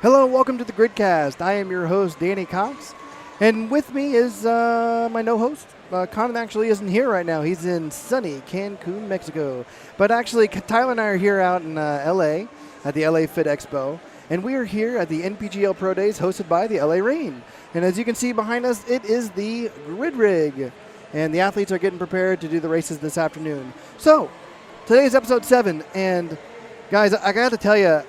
Hello, welcome to the GridCast. I am your host, Danny Cox, and with me is my no-host. Conan actually isn't here right now. He's in sunny Cancun, Mexico. But actually, Tyler and I are here out in LA at the LA Fit Expo, and we are here at the NPGL Pro Days hosted by the LA Rain. And as you can see behind us, it is the Grid Rig, and the athletes are getting prepared to do the races this afternoon. So, today is episode 7, and guys, I got to tell you,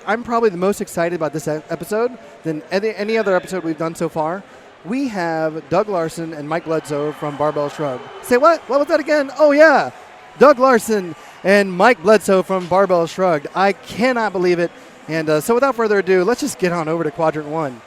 I'm probably the most excited about this episode than any other episode we've done so far. We have Doug Larson and Mike Bledsoe from Barbell Shrugged. Say what? What was that again? Oh, yeah. Doug Larson and Mike Bledsoe from Barbell Shrugged. I cannot believe it. And so without further ado, let's just get on over to Quadrant 1.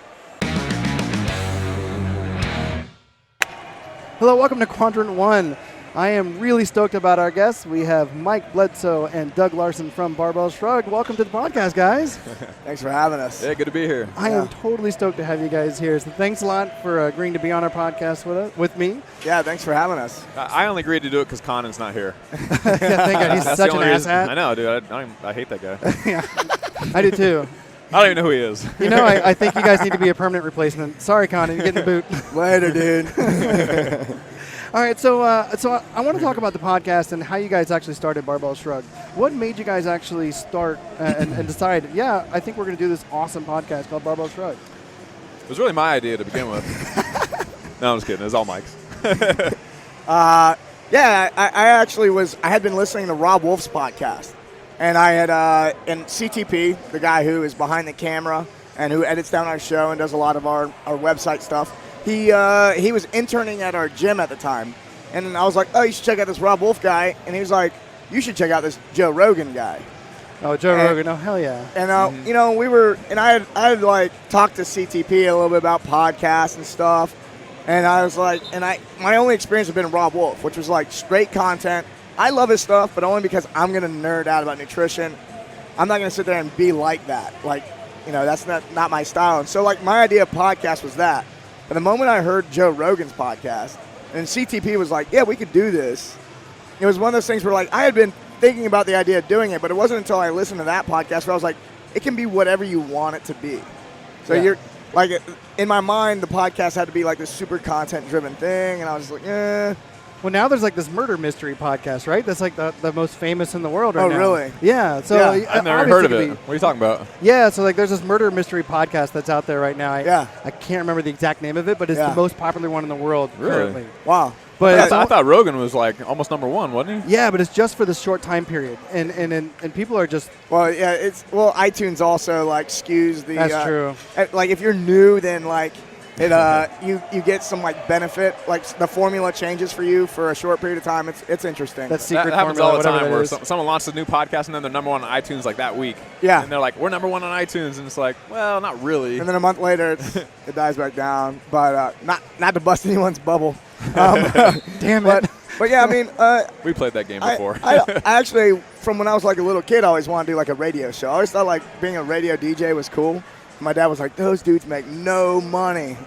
Hello, welcome to Quadrant 1. I am really stoked about our guests. We have Mike Bledsoe and Doug Larson from Barbell Shrugged. Welcome to the podcast, guys. Thanks for having us. Yeah, good to be here. I am totally stoked to have you guys here. So thanks a lot for agreeing to be on our podcast with me. Yeah, thanks for having us. I only agreed to do it because Conan's not here. Yeah, thank God. He's such an asshat. I know, dude. I hate that guy. Yeah, I do too. I don't even know who he is. You know, I think you guys need to be a permanent replacement. Sorry, Conan, you're getting the boot. Later, dude. All right, so I want to talk about the podcast and how you guys actually started Barbell Shrugged. What made you guys actually start and decide, yeah, I think we're going to do this awesome podcast called Barbell Shrugged? It was really my idea to begin with. No, I'm just kidding. It was all Mike's. Yeah, I had been listening to Rob Wolf's podcast, and I had, and CTP, the guy who is behind the camera and who edits down our show and does a lot of our website stuff, he was interning at our gym at the time, and I was like, oh, you should check out this Rob Wolf guy, and he was like, you should check out this Joe Rogan guy. Oh, Joe Rogan, oh, hell yeah. And, you know, I had like talked to CTP a little bit about podcasts and stuff, and I was like, my only experience had been Rob Wolf, which was like straight content. I love his stuff, but only because I'm going to nerd out about nutrition. I'm not going to sit there and be like that. Like, you know, that's not my style. And so, like, my idea of podcast was that. But the moment I heard Joe Rogan's podcast, and CTP was like, yeah, we could do this, it was one of those things where, like, I had been thinking about the idea of doing it, but it wasn't until I listened to that podcast where I was like, it can be whatever you want it to be. So you're, like, in my mind, the podcast had to be, like, this super content-driven thing, and I was like, eh. Well, now there's like this murder mystery podcast, right? That's like the most famous in the world right now. Oh, really? Yeah. So I've never heard of it. What are you talking about? Yeah, so like there's this murder mystery podcast that's out there right now. I can't remember the exact name of it, but it's the most popular one in the world currently. Wow. But I thought Rogan was like almost number one, wasn't he? Yeah, but it's just for this short time period, and people are just. Well, yeah, iTunes also like skews the. That's true. Like if you're new, then like. You get some like benefit, like the formula changes for you for a short period of time. It's interesting. That secret that happens formula, all the time where is. someone launches a new podcast and then they're number one on iTunes like that week. Yeah. And they're like, we're number one on iTunes, and it's like, well, not really. And then a month later, it dies back down. But not to bust anyone's bubble. Damn it. But yeah, I mean, we played that game before. I actually, from when I was like a little kid, I always wanted to do like a radio show. I always thought like being a radio DJ was cool. My dad was like, those dudes make no money.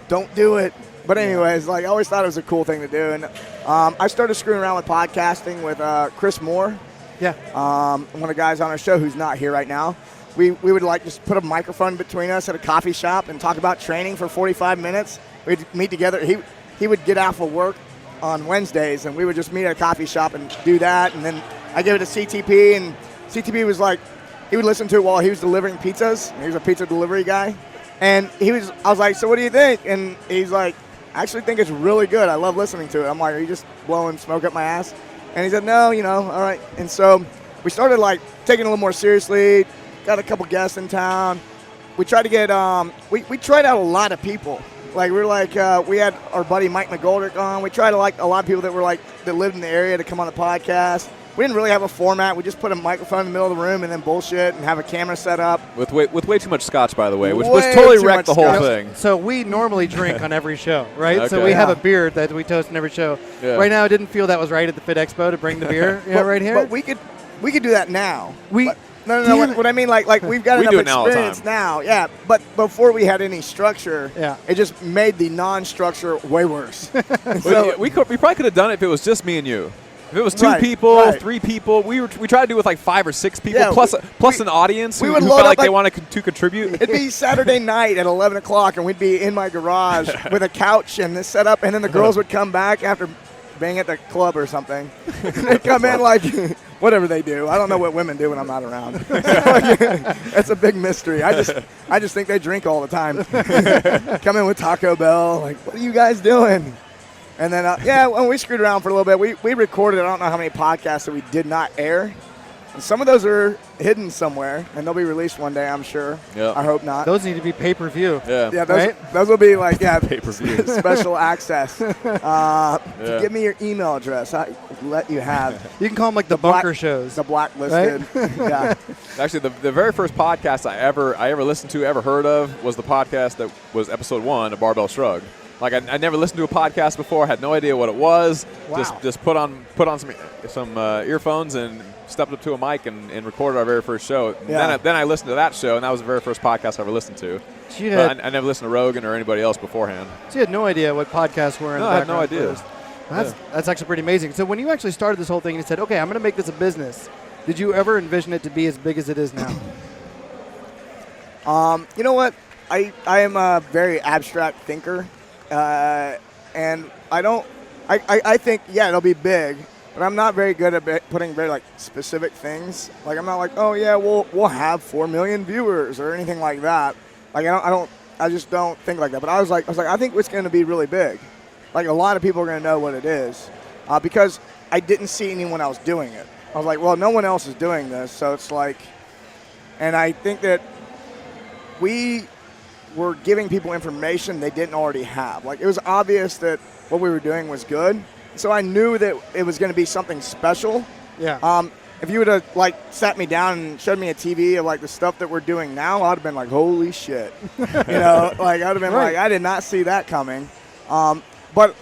Don't do it. But anyways, like I always thought it was a cool thing to do. And I started screwing around with podcasting with Chris Moore. Yeah. One of the guys on our show who's not here right now. We would like just put a microphone between us at a coffee shop and talk about training for 45 minutes. We'd meet together. He would get off of work on Wednesdays, and we would just meet at a coffee shop and do that. And then I gave it to CTP, and CTP was like, he would listen to it while he was delivering pizzas. He was a pizza delivery guy. And I was like, so what do you think? And he's like, I actually think it's really good. I love listening to it. I'm like, are you just blowing smoke up my ass? And he said, no, you know, all right. And so we started like taking it a little more seriously, got a couple guests in town. We tried to get, we tried out a lot of people. Like we were like, we had our buddy Mike McGoldrick on. We tried to like a lot of people that were like, that lived in the area to come on the podcast. We didn't really have a format. We just put a microphone in the middle of the room and then bullshit and have a camera set up. With way too much scotch, by the way, which totally wrecked the whole thing. So we normally drink on every show, right? Okay. So we have a beer that we toast in every show. Yeah. Right now, I didn't feel that was right at the Fit Expo to bring the beer right here. But we could do that now. No. What I mean, like we've got enough experience now. Yeah, but before we had any structure, it just made the non-structure way worse. So we probably could have done it if it was just me and you. If it was two people, 3 people, we tried to do it with like 5 or 6 people, plus an audience who felt like they wanted to contribute. It'd be Saturday night at 11 o'clock, and we'd be in my garage with a couch and this set up, and then the girls would come back after being at the club or something. They'd come in like whatever they do. I don't know what women do when I'm not around. That's a big mystery. I just think they drink all the time. Come in with Taco Bell, like, what are you guys doing? And then, when we screwed around for a little bit, we recorded, I don't know how many podcasts that we did not air. And some of those are hidden somewhere, and they'll be released one day, I'm sure. Yep. I hope not. Those need to be pay-per-view. Yeah, those will be like, pay-per-view. Special access. Give me your email address. I'll let you have. You can call them like the bunker shows. The blacklisted. Right? Yeah. Actually, the very first podcast I ever listened to, ever heard of, was the podcast that was episode 1 of Barbell Shrugged. Like I never listened to a podcast before, had no idea what it was. Wow. Just put on some earphones and stepped up to a mic and recorded our very first show. Yeah. Then I listened to that show, and that was the very first podcast I ever listened to. I never listened to Rogan or anybody else beforehand. So you had no idea what podcasts were in the background? I had no idea. That's actually pretty amazing. So when you actually started this whole thing and you said, okay, I'm going to make this a business, did you ever envision it to be as big as it is now? You know what? I am a very abstract thinker. And I think, it'll be big, but I'm not very good at putting very like specific things. Like I'm not like, oh yeah, we'll have 4 million viewers or anything like that. Like I just don't think like that. But I was like, I think it's going to be really big. Like a lot of people are going to know what it is, because I didn't see anyone else doing it. I was like, well, no one else is doing this, so it's like, and I think that we were giving people information they didn't already have. Like it was obvious that what we were doing was good, so I knew that it was going to be something special. Yeah. If you would have like sat me down and showed me a TV of like the stuff that we're doing now, I'd have been like, holy shit. Like I'd have been like, I did not see that coming. But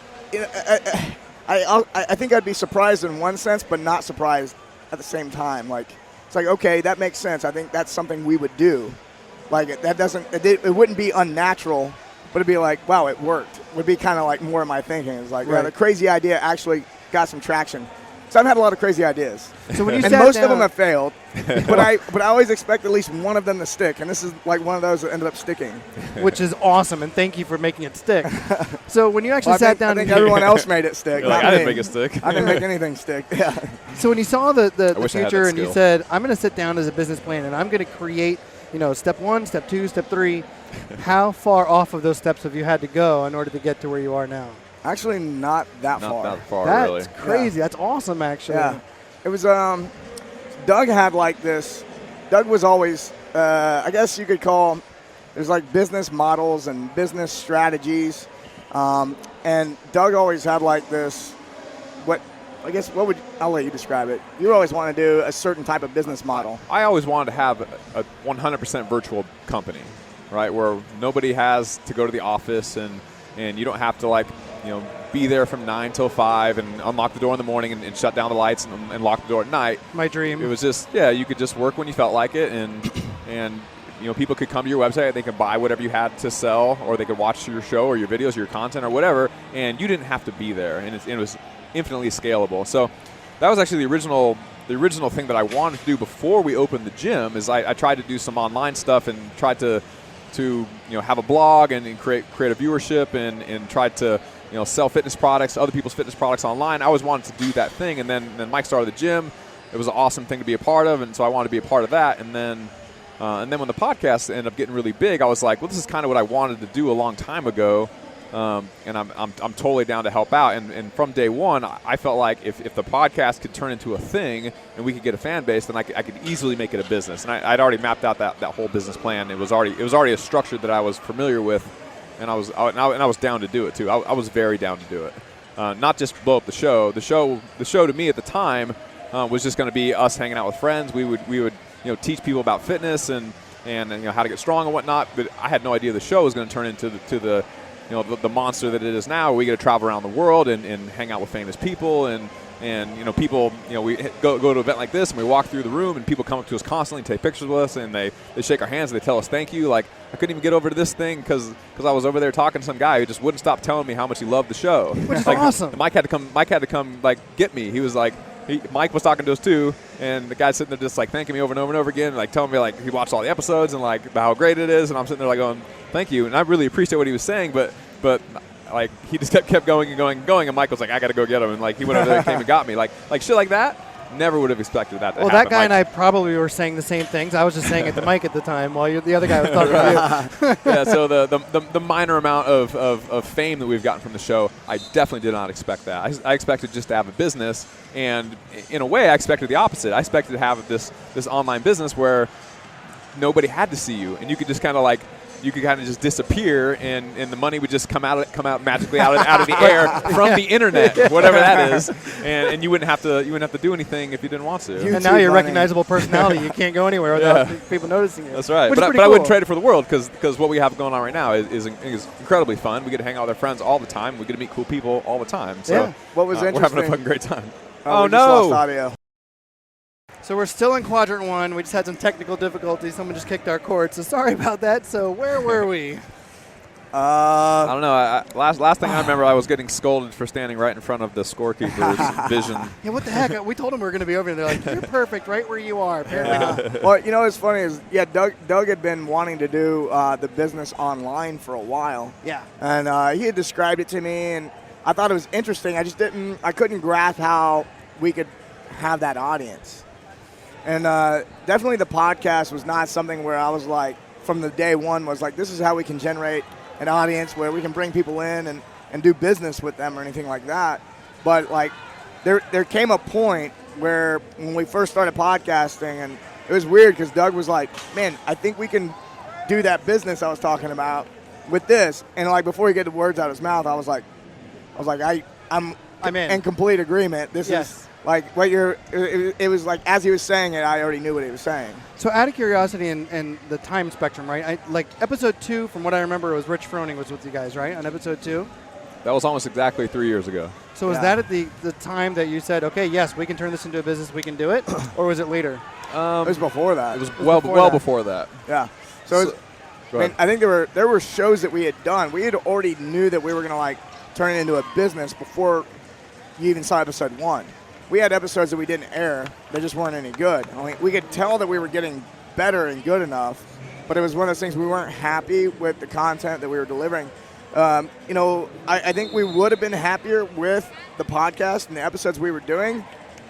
I think I'd be surprised in one sense, but not surprised at the same time. Like it's like, okay, that makes sense. I think that's something we would do. Like it wouldn't be unnatural, but it'd be like, wow, it worked. Would be kind of like more of my thinking. It's like, the crazy idea actually got some traction. So I've had a lot of crazy ideas. So when you and most of them have failed, but I always expect at least one of them to stick, and this is like one of those that ended up sticking. Which is awesome, and thank you for making it stick. So when you actually sat down, I think everyone else made it stick. I didn't make it stick. I didn't make anything stick. Yeah. So when you saw the future and you said, I'm going to sit down as a business plan and I'm going to create, step 1, step 2, step 3. How far off of those steps have you had to go in order to get to where you are now? Actually, not that far. Not that far, really. That's crazy. Yeah. That's awesome, actually. Yeah. It was, Doug had like this. Doug was always, I guess you could call, there's like business models and business strategies. And Doug always had like this, I'll let you describe it. You always want to do a certain type of business model. I always wanted to have a 100% virtual company, right, where nobody has to go to the office and you don't have to be there from 9 till 5 and unlock the door in the morning and shut down the lights and lock the door at night. My dream. It was just, you could just work when you felt like it and people could come to your website, they could buy whatever you had to sell, or they could watch your show or your videos, your content or whatever, and you didn't have to be there, and it was infinitely scalable. So that was actually the original thing that I wanted to do before we opened the gym. Is I tried to do some online stuff and tried to have a blog and create a viewership and tried to sell fitness products, other people's fitness products online. I always wanted to do that thing, and then Mike started the gym. It was an awesome thing to be a part of, and so I wanted to be a part of that. And then when the podcast ended up getting really big, I was like, well, this is kind of what I wanted to do a long time ago. And I'm totally down to help out. And from day one, I felt like if the podcast could turn into a thing and we could get a fan base, then I could easily make it a business. And I'd already mapped out that whole business plan. It was already a structure that I was familiar with, and I was down to do it too. I was very down to do it. Not just blow up the show. The show to me at the time was just going to be us hanging out with friends. We would teach people about fitness and how to get strong and whatnot. But I had no idea the show was going to turn into the monster that it is now. We get to travel around the world and hang out with famous people and people, we go to an event like this and we walk through the room and people come up to us constantly and take pictures with us and they shake our hands and they tell us thank you. Like, I couldn't even get over to this thing because I was over there talking to some guy who just wouldn't stop telling me how much he loved the show. Which is awesome. Mike had to come like get me. He was like, Mike was talking to us too, and the guy's sitting there just like thanking me over and over and over again, like telling me like he watched all the episodes and like how great it is, and I'm sitting there like going, thank you, and I really appreciate what he was saying, but like he just kept going and going and going, and Mike was like, I got to go get him, and like he went over there and came and got me, like shit like that. Never would have expected that to happen. Well, that guy and I probably were saying the same things. I was just saying it to Mike at the time while the other guy was talking to you. Yeah, so the minor amount of fame that we've gotten from the show, I definitely did not expect that. I expected just to have a business, and in a way, I expected the opposite. I expected to have this online business where nobody had to see you, and you could just kind of like, you could kind of just disappear, and the money would just come out magically out of the air from the internet, whatever that is, and you wouldn't have to do anything if you didn't want to. And now you're a recognizable personality. You can't go anywhere without people noticing you. That's right. But I wouldn't trade it for the world, because what we have going on right now is incredibly fun. We get to hang out with our friends all the time. We get to meet cool people all the time. So what was interesting? We're having a fucking great time. Oh no! Lost audio. So we're still in Quadrant 1. We just had some technical difficulties. Someone just kicked our cord, so sorry about that. So where were we? I don't know. Last thing I remember, I was getting scolded for standing right in front of the scorekeeper's vision. Yeah, what the heck? We told them we were going to be over there. They're like, you're perfect right where you are. Apparently not. Well, you know what's funny is, Doug had been wanting to do the business online for a while. Yeah. And he had described it to me, and I thought it was interesting. I couldn't grasp how we could have that audience. And definitely the podcast was not something where I was like, from the day one, was like, this is how we can generate an audience where we can bring people in and do business with them or anything like that. But like, there came a point where when we first started podcasting, and it was weird because Doug was like, man, I think we can do that business I was talking about with this. And like, before he get the words out of his mouth, I was like, I'm in complete agreement. This is like what it was like, as he was saying it, I already knew what he was saying. So out of curiosity and the time spectrum, right? Like episode 2, from what I remember, was Rich Froning was with you guys, right? On episode 2? That was almost exactly 3 years ago. So was that at the time that you said, okay, yes, we can turn this into a business, we can do it? Or was it later? It was before that. It was well before that. Yeah. So I think there were shows that we had done. We had already knew that we were going to like turn it into a business before you even saw episode 1. We had episodes that we didn't air. They just weren't any good. I mean, we could tell that we were getting better and good enough, but it was one of those things, we weren't happy with the content that we were delivering. I think we would have been happier with the podcast and the episodes we were doing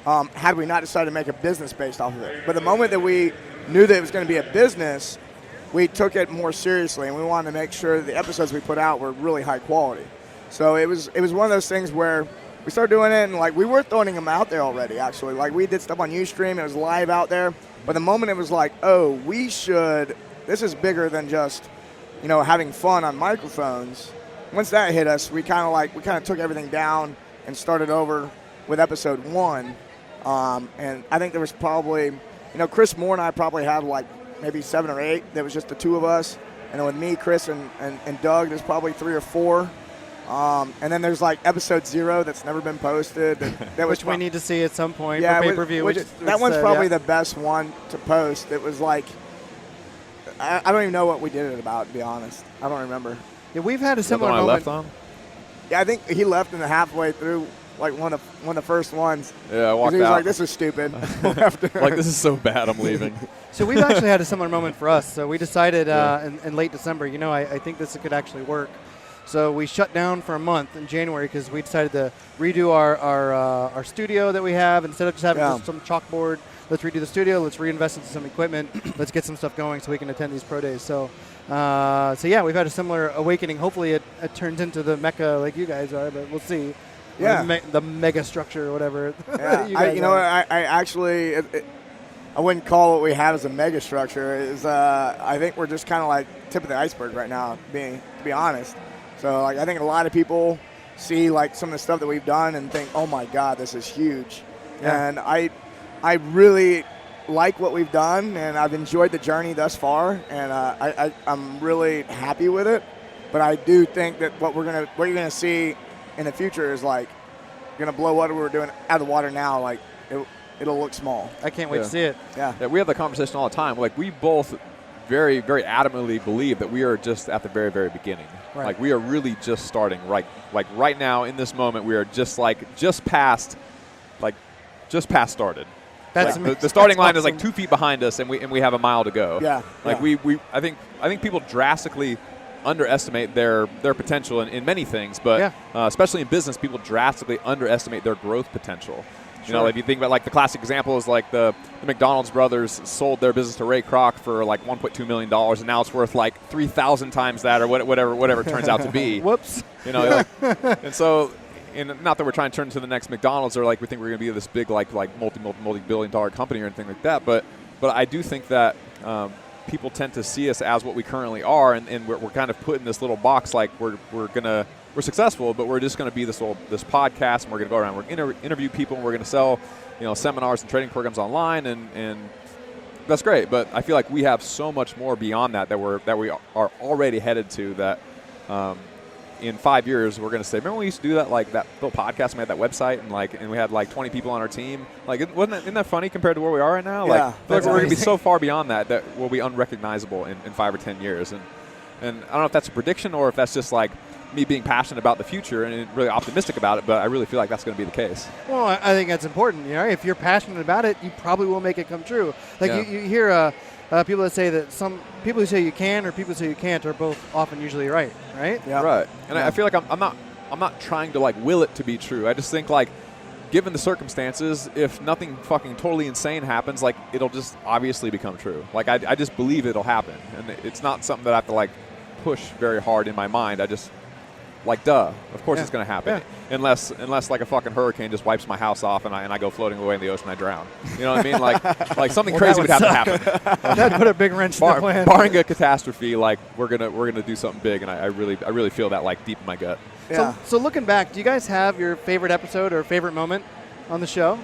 had we not decided to make a business based off of it. But the moment that we knew that it was going to be a business, we took it more seriously, and we wanted to make sure that the episodes we put out were really high quality. So it was one of those things where we started doing it, and like, we were throwing them out there already, actually. Like, we did stuff on Ustream, it was live out there. But the moment it was like, oh, this is bigger than just, having fun on microphones. Once that hit us, we kind of took everything down and started over with episode 1. And I think there was probably, Chris Moore and I probably had like maybe 7 or 8. There was just the 2 of us. And then with me, Chris, and Doug, there's probably 3 or 4. And then there's like episode 0 that's never been posted. That which we need to see at some point for pay-per-view. That one's probably the best one to post. It was like, I don't even know what we did it about, to be honest. I don't remember. Yeah, we've had a similar moment. I left on? Yeah, I think he left in the halfway through, like one of the first ones. Yeah, I walked out. He was like, this is stupid. Like, this is so bad, I'm leaving. So we've actually had a similar moment for us. So we decided in late December, I think this could actually work. So we shut down for a month in January because we decided to redo our studio that we have. Instead of just having just some chalkboard, let's redo the studio, let's reinvest into some equipment, let's get some stuff going so we can attend these pro days. So we've had a similar awakening. Hopefully it turns into the mecca like you guys are, but we'll see. Yeah. The mega structure or whatever. Yeah. I actually, I wouldn't call what we have as a mega structure. I think we're just kind of like tip of the iceberg right now, to be honest. So like, I think a lot of people see like some of the stuff that we've done and think, oh my God, this is huge. Yeah. And I really like what we've done, and I've enjoyed the journey thus far, and I'm really happy with it. But I do think that what you're gonna see in the future is like gonna blow what we're doing out of the water now. Like it'll look small. I can't wait to see it. Yeah, we have the conversation all the time. Like, we both very, very adamantly believe that we are just at the very, very beginning. Right. Like, we are really just starting right now in this moment. We are just past like just past started. That's the starting line is awesome. like 2 feet behind us, and we have a mile to go. Yeah. Like I think people drastically underestimate their potential in many things, but especially in business, people drastically underestimate their growth potential. You know, if you think about like the classic example is like the McDonald's brothers sold their business to Ray Kroc for like $1.2 million, and now it's worth like 3,000 times that, or whatever it turns out to be. Whoops. You know, and so, and not that we're trying to turn into the next McDonald's, or like we think we're going to be this big like multi-billion-dollar company or anything like that, but I do think that people tend to see us as what we currently are, and we're kind of put in this little box like we're successful, but we're just going to be this podcast, and we're going to go around, we're going to interview people, and we're going to sell, seminars and training programs online, and that's great. But I feel like we have so much more beyond that we are already headed to. That in 5 years we're going to say, remember when we used to do that, like that little podcast, and we had that website, and we had like 20 people on our team. Like, isn't that funny compared to where we are right now? Yeah, like, I feel like we're going to be so far beyond that we'll be unrecognizable in 5 or 10 years. And I don't know if that's a prediction or if that's just like me being passionate about the future and really optimistic about it, but I really feel like that's going to be the case. Well, I think that's important. If you're passionate about it, you probably will make it come true. Like you hear people that say that some people who say you can or people who say you can't are both often usually right? Yeah. Right. And I feel like I'm not trying to like will it to be true. I just think like, given the circumstances, if nothing fucking totally insane happens, like it'll just obviously become true. Like I just believe it'll happen, and it's not something that I have to like push very hard in my mind. I just like, duh, of course it's going to happen. Yeah. Unless like a fucking hurricane just wipes my house off and I go floating away in the ocean, I drown. You know what I mean? Like something crazy would have to happen. That'd put a big wrench in the plan. Barring a catastrophe, like we're gonna do something big, and I really feel that like deep in my gut. Yeah. So looking back, do you guys have your favorite episode or favorite moment on the show?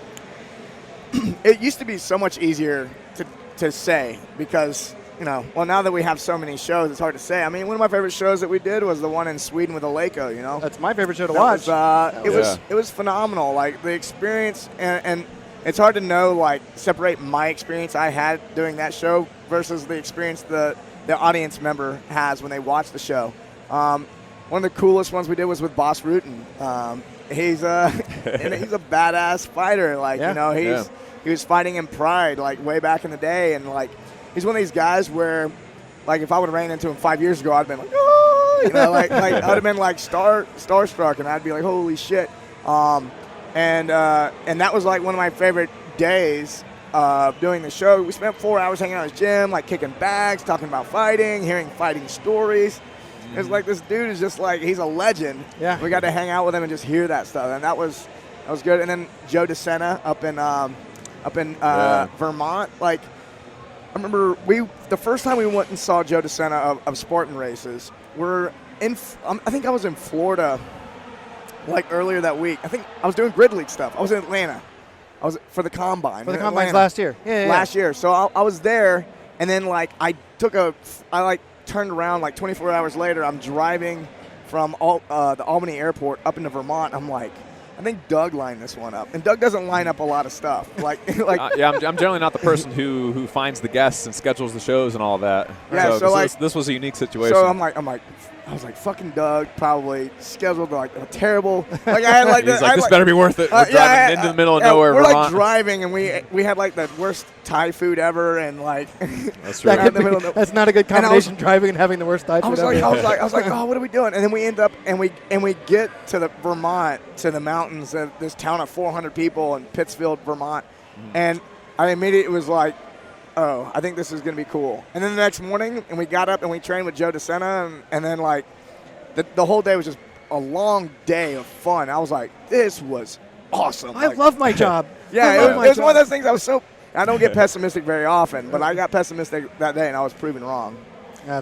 It used to be so much easier to say because, now that we have so many shows, it's hard to say. I mean, one of my favorite shows that we did was the one in Sweden with Aleko, That's my favorite show to watch. It was phenomenal. Like, the experience, and it's hard to know, like, separate my experience I had doing that show versus the experience the audience member has when they watch the show. One of the coolest ones we did was with Boss Rutan. He's a badass fighter. Like, he was fighting in Pride, like, way back in the day, and, like, he's one of these guys where, like, if I would have ran into him 5 years ago, I'd have been like, oh, like I'd have been like starstruck, and I'd be like, holy shit. And that was like one of my favorite days doing the show. We spent 4 hours hanging out in his gym, like kicking bags, talking about fighting, hearing fighting stories. It's like, this dude is just like, he's a legend. Yeah. We got to hang out with him and just hear that stuff, and that was good. And then Joe DeSena up in Vermont, like, I remember the first time we went and saw Joe DeSena of Spartan races, I think I was in Florida like earlier that week. I think I was doing Grid League stuff. I was in Atlanta. I was for the Combine. For the Combines last year. Yeah. Last year. So I was there, and then like I turned around like 24 hours later. I'm driving from the Albany airport up into Vermont. I'm like, I think Doug lined this one up, and Doug doesn't line up a lot of stuff. I'm generally not the person who finds the guests and schedules the shows and all that. Yeah, so this was a unique situation. So I was like, fucking Doug probably scheduled like a terrible. Like, I had like this better be worth it. We're driving into the middle of nowhere. We're Vermont. like driving, and we had like the worst Thai food ever, and like that's true. That's not a good combination. Driving and having the worst Thai food ever. I was like, oh, what are we doing? And then we end up and we get to the Vermont, to the mountains of this town of 400 people in Pittsfield, Vermont, and I immediately was like, oh, I think this is going to be cool. And then the next morning, and we got up and we trained with Joe DeSena, and then like the whole day was just a long day of fun. I was like, this was awesome. I love my job. Yeah, it was one of those things I don't get pessimistic very often, but I got pessimistic that day, and I was proven wrong.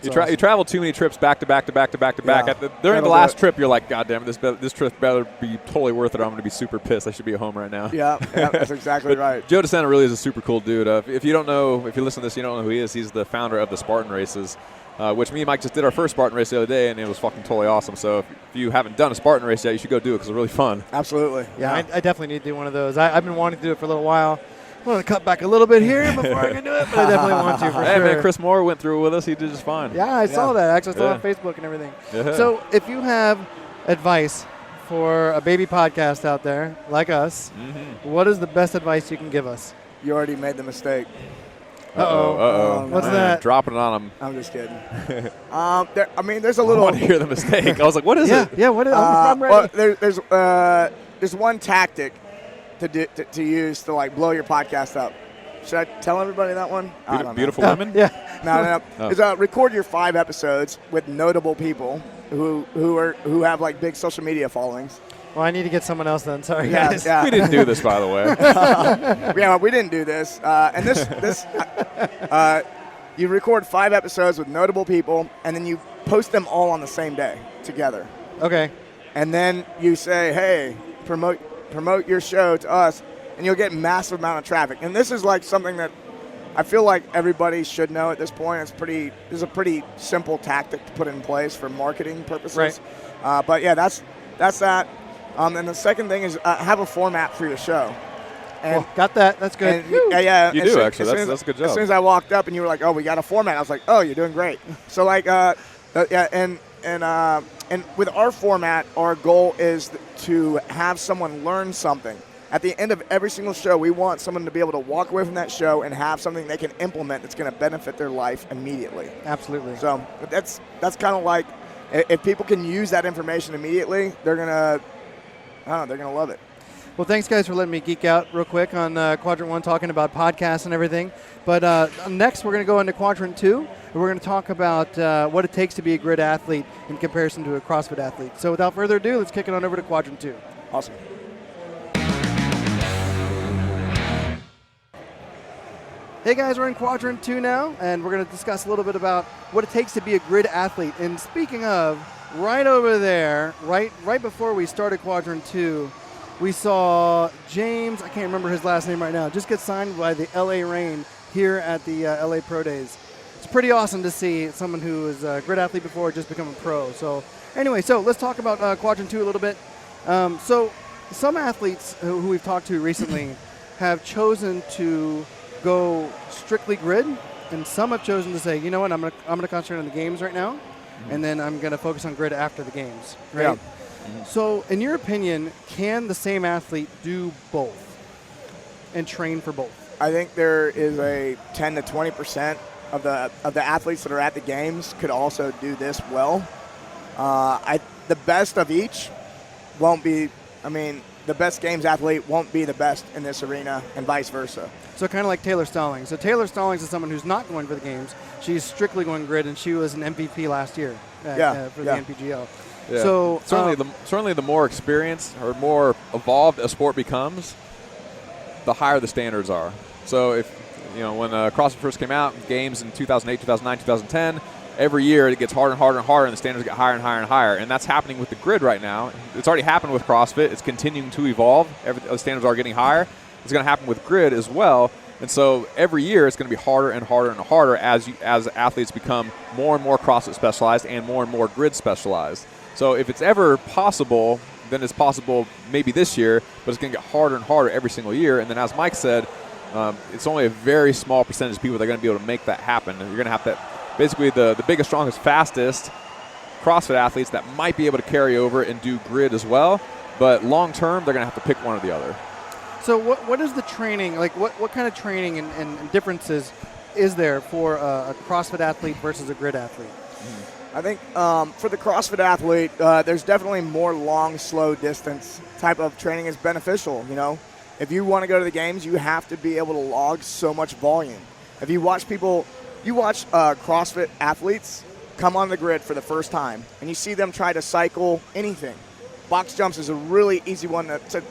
You travel too many trips back to back. During the last trip, you're like, God damn it, this trip better be totally worth it, or I'm going to be super pissed. I should be at home right now. Yeah, that's exactly right. Joe DeSena really is a super cool dude. If you listen to this, you don't know who he is. He's the founder of the Spartan races, which me and Mike just did our first Spartan race the other day, and it was fucking totally awesome. So if you haven't done a Spartan race yet, you should go do it because it's really fun. Absolutely. Yeah, I definitely need to do one of those. I've been wanting to do it for a little while. I'm going to cut back a little bit here before I can do it, but I definitely want to for sure. Hey, man, Chris Moore went through it with us. He did just fine. Yeah, I saw that. Actually, I saw it on Facebook and everything. Yeah. So if you have advice for a baby podcast out there like us, what is the best advice you can give us? You already made the mistake. Uh-oh. What's that? Dropping it on them. I'm just kidding. There's a little. I want to hear the mistake. I was like, what is it? Yeah, what is I'm ready. Well, there's one tactic to use to like blow your podcast up. Should I tell everybody that one? Beautiful women? Yeah. No. Oh. Is record your 5 episodes with notable people who have like big social media followings. Well, I need to get someone else then. Sorry, Yeah, guys. yeah. We didn't do this, by the way. Yeah, we didn't do this. And this you record 5 episodes with notable people, and then you post them all on the same day together. Okay. And then you say, hey, promote your show to us, and you'll get a massive amount of traffic. And this is like something that I feel like everybody should know at this point. This is a pretty simple tactic to put in place for marketing purposes. Right. But yeah, that's that. And the second thing is have a format for your show. And, got that. That's good. Yeah. You do, actually. That's a good job. As soon as I walked up and you were like, oh, we got a format, I was like, oh, you're doing great. So like, and with our format, our goal is to have someone learn something. At the end of every single show, we want someone to be able to walk away from that show and have something they can implement that's going to benefit their life immediately. Absolutely. So that's kind of like, if people can use that information immediately, they're gonna love it. Well, thanks, guys, for letting me geek out real quick on Quadrant 1, talking about podcasts and everything. But next, we're going to go into Quadrant 2, and we're going to talk about what it takes to be a grid athlete in comparison to a CrossFit athlete. So without further ado, let's kick it on over to Quadrant 2. Awesome. Hey, guys, we're in Quadrant 2 now, and we're going to discuss a little bit about what it takes to be a grid athlete. And speaking of, right over there, right before we started Quadrant 2, we saw James, I can't remember his last name right now, just get signed by the LA Reign here at the LA Pro Days. It's pretty awesome to see someone who was a grid athlete before just become a pro. So anyway, let's talk about Quadrant 2 a little bit. So some athletes who we've talked to recently have chosen to go strictly grid, and some have chosen to say, you know what, I'm gonna concentrate on the games right now, and then I'm gonna focus on grid after the games, right? Yeah. So in your opinion, can the same athlete do both and train for both? I think there is a 10 to 20% of the athletes that are at the games could also do this well. The best of each won't be, the best games athlete won't be the best in this arena, and vice versa. So kind of like Taylor Stallings. So Taylor Stallings is someone who's not going for the games. She's strictly going grid, and she was an MVP last year for the NPGL. Yeah. So certainly the more experienced or more evolved a sport becomes, the higher the standards are. So if when CrossFit first came out, games in 2008, 2009, 2010, every year it gets harder and harder and harder, and the standards get higher and higher and higher. And that's happening with the grid right now. It's already happened with CrossFit. It's continuing to evolve. The standards are getting higher. It's going to happen with grid as well. And so every year it's going to be harder and harder and harder as athletes become more and more CrossFit specialized and more grid specialized. So if it's ever possible, then it's possible maybe this year, but it's going to get harder and harder every single year. And then as Mike said, it's only a very small percentage of people that are going to be able to make that happen. And you're going to have to basically the biggest, strongest, fastest CrossFit athletes that might be able to carry over and do grid as well. But long term, they're going to have to pick one or the other. So what is the training, like what kind of training and differences is there for a CrossFit athlete versus a grid athlete? I think for the CrossFit athlete, there's definitely more long, slow distance type of training is beneficial. If you want to go to the games, you have to be able to log so much volume. If you watch CrossFit athletes come on the grid for the first time, and you see them try to cycle anything. Box jumps is a really easy one to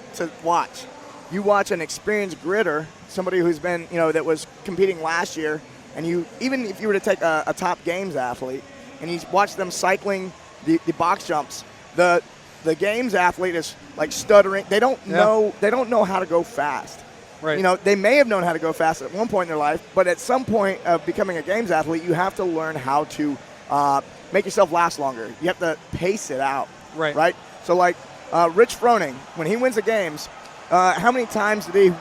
watch. You watch an experienced gridder, somebody who's been, that was competing last year, and even if you were to take a top games athlete, and you watch them cycling the box jumps, the games athlete is like stuttering. They don't know how to go fast. Right. They may have known how to go fast at one point in their life, but at some point of becoming a games athlete, you have to learn how to make yourself last longer. You have to pace it out. Right. So like Rich Froning, when he wins the games, how many times did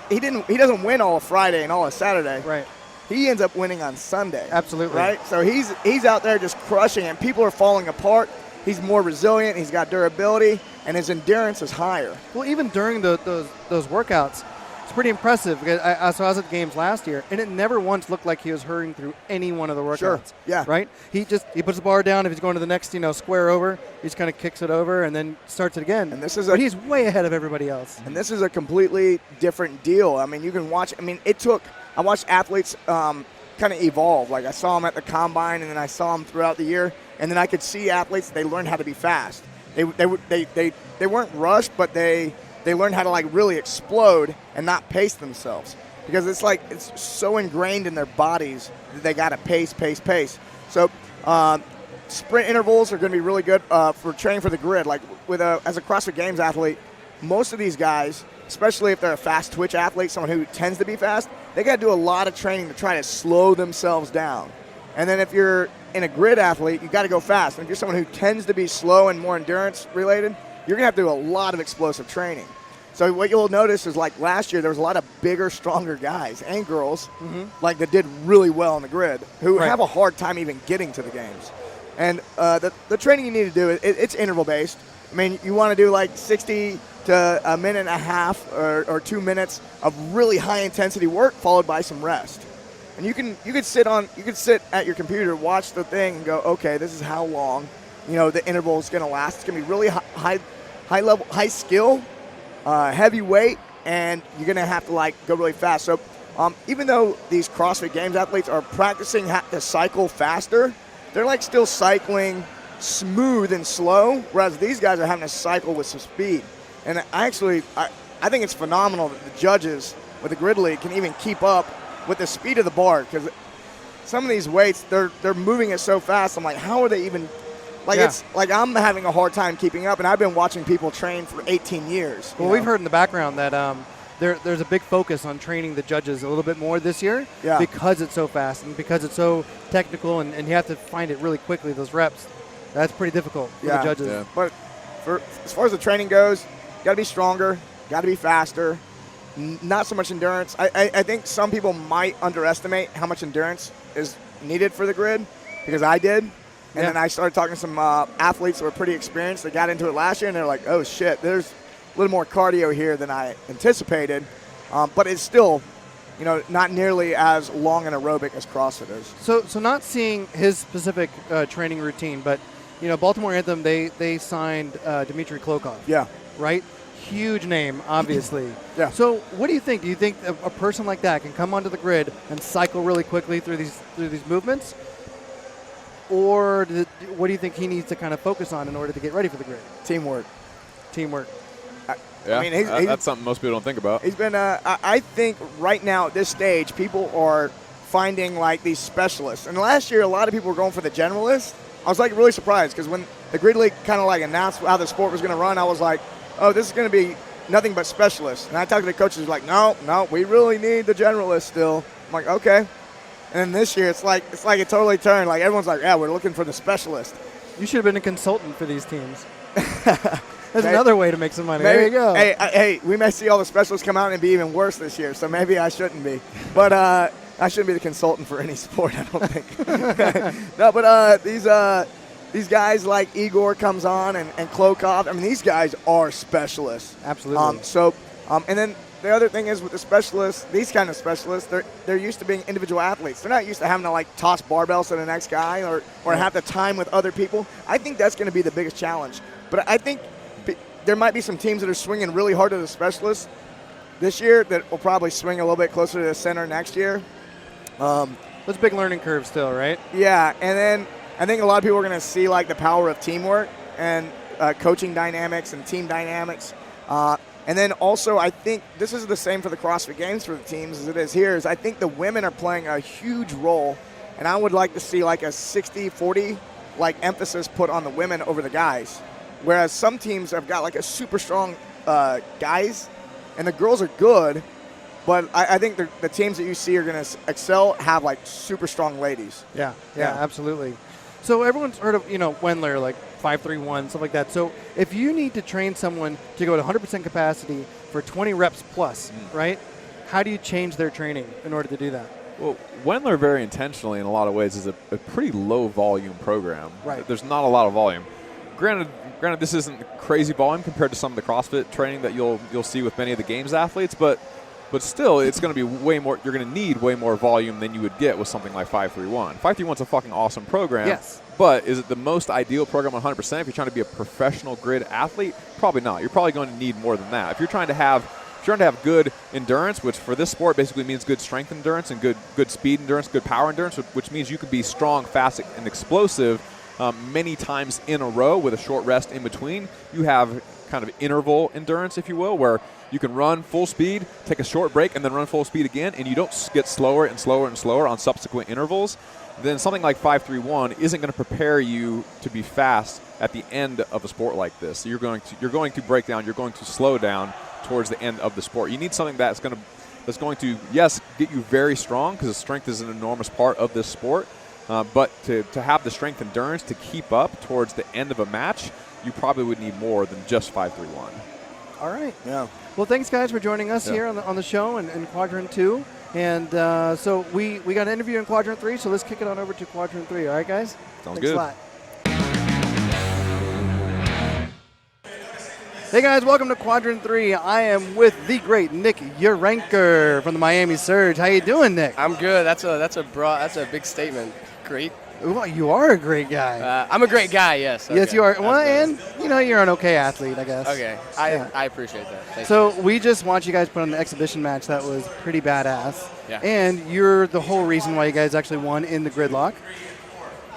he doesn't win all of Friday and all of Saturday. Right. He ends up winning on Sunday. Absolutely. Right? So he's out there just crushing, and people are falling apart. He's more resilient. He's got durability. and his endurance is higher. Well, even during those workouts, it's pretty impressive. Because so I was at the games last year, and it never once looked like he was hurrying through any one of the workouts. Sure. Yeah. Right? He puts the bar down. If he's going to the next square over, he just kind of kicks it over and then starts it again. And this is but he's way ahead of everybody else. And this is a completely different deal. I mean, you can watch. I mean, I watched athletes kind of evolve. Like I saw them at the combine, and then I saw them throughout the year, and then I could see athletes. They learned how to be fast. They weren't rushed, but they learned how to like really explode and not pace themselves, because it's so ingrained in their bodies that they got to pace. So sprint intervals are going to be really good for training for the grid. Like as a CrossFit Games athlete, most of these guys, especially if they're a fast twitch athlete, someone who tends to be fast, they got to do a lot of training to try to slow themselves down. And then if you're in a grid athlete, you got to go fast. And if you're someone who tends to be slow and more endurance related, you're going to have to do a lot of explosive training. So what you'll notice is like last year, there was a lot of bigger, stronger guys and girls like that did really well on the grid who have a hard time even getting to the games. And the training you need to do, it's interval-based. I mean, you want to do like 60 to a minute and a half or 2 minutes of really high-intensity work followed by some rest. And you could sit at your computer, watch the thing, and go, okay, this is how long the interval is going to last. It's going to be really high level, high skill, heavy weight, and you're going to have to like go really fast. So even though these CrossFit Games athletes are practicing to cycle faster, they're like still cycling smooth and slow, whereas these guys are having to cycle with some speed. And I think it's phenomenal that the judges with the Grid League can even keep up with the speed of the bar, because some of these weights, they're moving it so fast. I'm like, how are they even, it's like I'm having a hard time keeping up, and I've been watching people train for 18 years. Well, we've heard in the background that there's a big focus on training the judges a little bit more this year because it's so fast and because it's so technical, and you have to find it really quickly, those reps. That's pretty difficult for the judges. Yeah. But as far as the training goes, got to be stronger, got to be faster. Not so much endurance. I think some people might underestimate how much endurance is needed for the grid, because I did. And then I started talking to some athletes that were pretty experienced. They got into it last year, and they're like, oh, shit, there's a little more cardio here than I anticipated. But it's still, not nearly as long and aerobic as CrossFit is. So not seeing his specific training routine, but, Baltimore Anthem, they signed Dmitry Klokov. Yeah. Right? Huge name, obviously. Yeah. So what do you think? Do you think a person like that can come onto the grid and cycle really quickly through these movements? Or what do you think he needs to kind of focus on in order to get ready for the grid? Teamwork. I mean, that's something most people don't think about. He's been, I think right now at this stage, people are finding like these specialists. And last year, a lot of people were going for the generalist. I was like really surprised, because when the Grid League kind of like announced how the sport was going to run, I was like, oh, this is going to be nothing but specialists. And I talked to the coaches, like, no, we really need the generalists still. I'm like, okay. And then this year, it's like it totally turned. Like, everyone's like, yeah, we're looking for the specialist. You should have been a consultant for these teams. That's another way to make some money. Maybe, there you go. Hey, we may see all the specialists come out and be even worse this year, so maybe I shouldn't be. But I shouldn't be the consultant for any sport, I don't think. No, but these guys like Igor comes on and Klokov, I mean, these guys are specialists. Absolutely. And then the other thing is with the specialists, these kind of specialists, they're used to being individual athletes. They're not used to having to like toss barbells to the next guy or have to time with other people. I think that's going to be the biggest challenge. But I think there might be some teams that are swinging really hard to the specialists this year that will probably swing a little bit closer to the center next year. There's a big learning curve still, right? Yeah, and then I think a lot of people are going to see like the power of teamwork and coaching dynamics and team dynamics. And then also I think this is the same for the CrossFit Games for the teams as it is here, is I think the women are playing a huge role, and I would like to see like a 60-40 like emphasis put on the women over the guys. Whereas some teams have got like a super strong guys, and the girls are good, but I think the teams that you see are going to excel have like super strong ladies. Yeah, absolutely. So everyone's heard of, Wendler, like 531, stuff like that. So if you need to train someone to go to 100% capacity for 20 reps plus, right, how do you change their training in order to do that? Well, Wendler very intentionally in a lot of ways is a pretty low volume program. Right. There's not a lot of volume. granted, this isn't crazy volume compared to some of the CrossFit training that you'll see with many of the games athletes, but still, it's going to be way more. You're going to need way more volume than you would get with something like 531. 531's a fucking awesome program. Yes. But is it the most ideal program 100%? If you're trying to be a professional grid athlete, probably not. You're probably going to need more than that. If you're trying to have good endurance, which for this sport basically means good strength endurance and good speed endurance, good power endurance, which means you can be strong, fast, and explosive many times in a row with a short rest in between. You have kind of interval endurance, if you will, where you can run full speed, take a short break, and then run full speed again, and you don't get slower and slower and slower on subsequent intervals. Then something like 531 isn't going to prepare you to be fast at the end of a sport like this. So you're going to break down, you're going to slow down towards the end of the sport. You need something that's going to yes, get you very strong, because strength is an enormous part of this sport. But to have the strength endurance to keep up towards the end of a match, you probably would need more than just 531. All right. Yeah. Well, thanks, guys, for joining us here on the show in Quadrant 2. And so we got an interview in Quadrant 3, so let's kick it on over to Quadrant 3. All right, guys? Sounds Thanks good. a lot. Hey, guys, welcome to Quadrant 3. I am with the great Nick Uranker from the Miami Surge. How you doing, Nick? I'm good. That's a big statement. Great. Well, you are a great guy. I'm a great guy, yes. Okay. Yes, you are. That's Well, good. and you're an okay athlete, I guess. Okay, I appreciate that. Thank So we just watched you guys put on the exhibition match that was pretty badass. Yeah. And you're the whole reason why you guys actually won in the gridlock.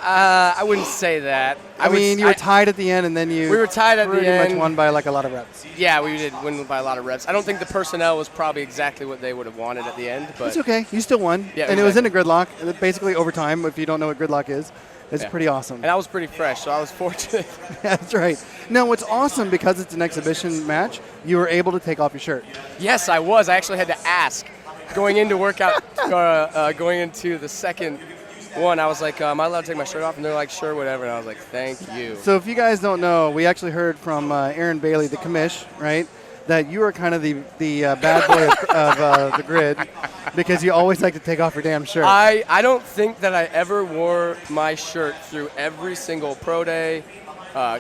I wouldn't say that. I mean, you were tied at the end, and then We were tied at the pretty end. much won by like a lot of reps. Yeah, we did win by a lot of reps. I don't think the personnel was probably exactly what they would have wanted at the end, but It's okay. You still won. Yeah, and it was in a gridlock, basically overtime. If you don't know what gridlock is, it's Yeah. pretty awesome. And I was pretty fresh, so I was fortunate. That's right. Now, what's awesome, because it's an exhibition match, you were able to take off your shirt. Yes, I was. I actually had to ask going into workout, going into the second one. I was like, am I allowed to take my shirt off? And they're like, sure, whatever. And I was like, thank you. So if you guys don't know, we actually heard from Aaron Bailey, the commish, right, that you are kind of the bad boy of the grid, because you always like to take off your damn shirt. I don't think that I ever wore my shirt through every single pro day,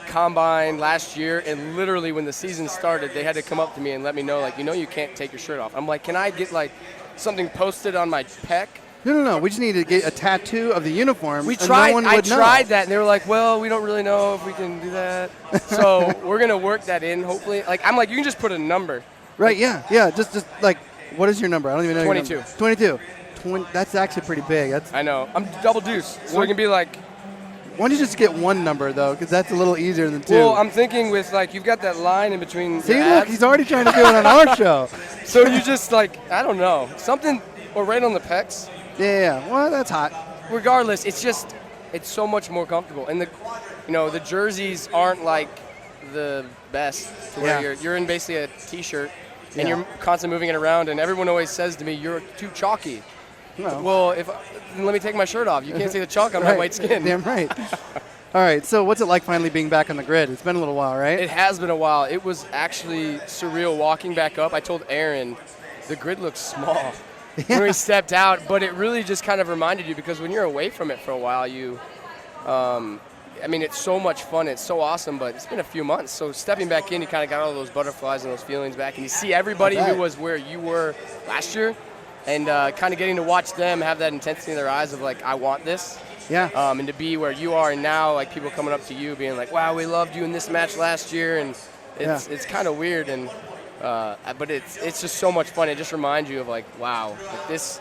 combine last year, and literally when the season started, they had to come up to me and let me know, like, you can't take your shirt off. I'm like, can I get like something posted on my pec? No. We just need to get a tattoo of the uniform. We and tried. No one I would know. tried that, and they were like, "Well, we don't really know if we can do that." So we're gonna work that in, hopefully. Like I'm like, you can just put a number. Right? Yeah. Just like, what is your number? I don't even know. 22. Your number. 22. That's actually pretty big. I know. I'm double deuce, so it can be like. Why don't you just get one number though? Because that's a little easier than two. Well, I'm thinking with like you've got that line in between. See, your look, abs. he's already trying to do it on our show. So you just like I don't know something or right on the pecs. Yeah. Well, that's hot. Regardless, it's so much more comfortable, and the jerseys aren't like the best to where you're in basically a t-shirt and you're constantly moving it around, and everyone always says to me, "You're too chalky." Well, then let me take my shirt off. You can't see the chalk on my white skin. Damn right. All right. So what's it like finally being back on the grid? It's been a little while, right? It has been a while. It was actually surreal walking back up. I told Aaron, the grid looks small. When we stepped out, but it really just kind of reminded you, because when you're away from it for a while, it's so much fun, it's so awesome, but it's been a few months, so stepping back in, you kind of got all those butterflies and those feelings back, and you see everybody who was where you were last year, and kind of getting to watch them have that intensity in their eyes of like, I want this. Yeah. And to be where you are, and now like people coming up to you being like, wow, we loved you in this match last year, and it's kind of weird, and but it's just so much fun. It just reminds you of like, wow, like this.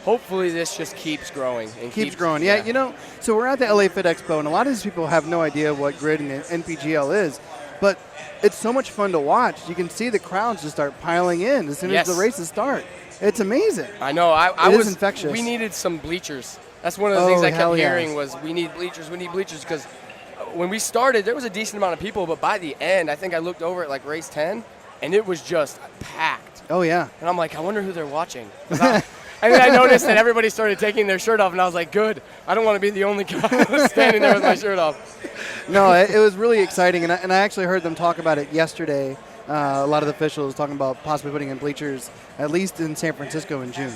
Hopefully, this just keeps growing and keeps growing. Yeah, so we're at the LA Fit Expo, and a lot of these people have no idea what grid and NPGL is, but it's so much fun to watch. You can see the crowds just start piling in as soon as the races start. It's amazing. I know. It was infectious. We needed some bleachers. That's one of the things I kept hearing was we need bleachers, because when we started, there was a decent amount of people, but by the end, I think I looked over at like race 10, and it was just packed. Oh, yeah. And I'm like, I wonder who they're watching. And then I noticed that everybody started taking their shirt off, and I was like, good. I don't want to be the only guy standing there with my shirt off. No, it was really exciting, and I actually heard them talk about it yesterday. A lot of the officials talking about possibly putting in bleachers, at least in San Francisco in June.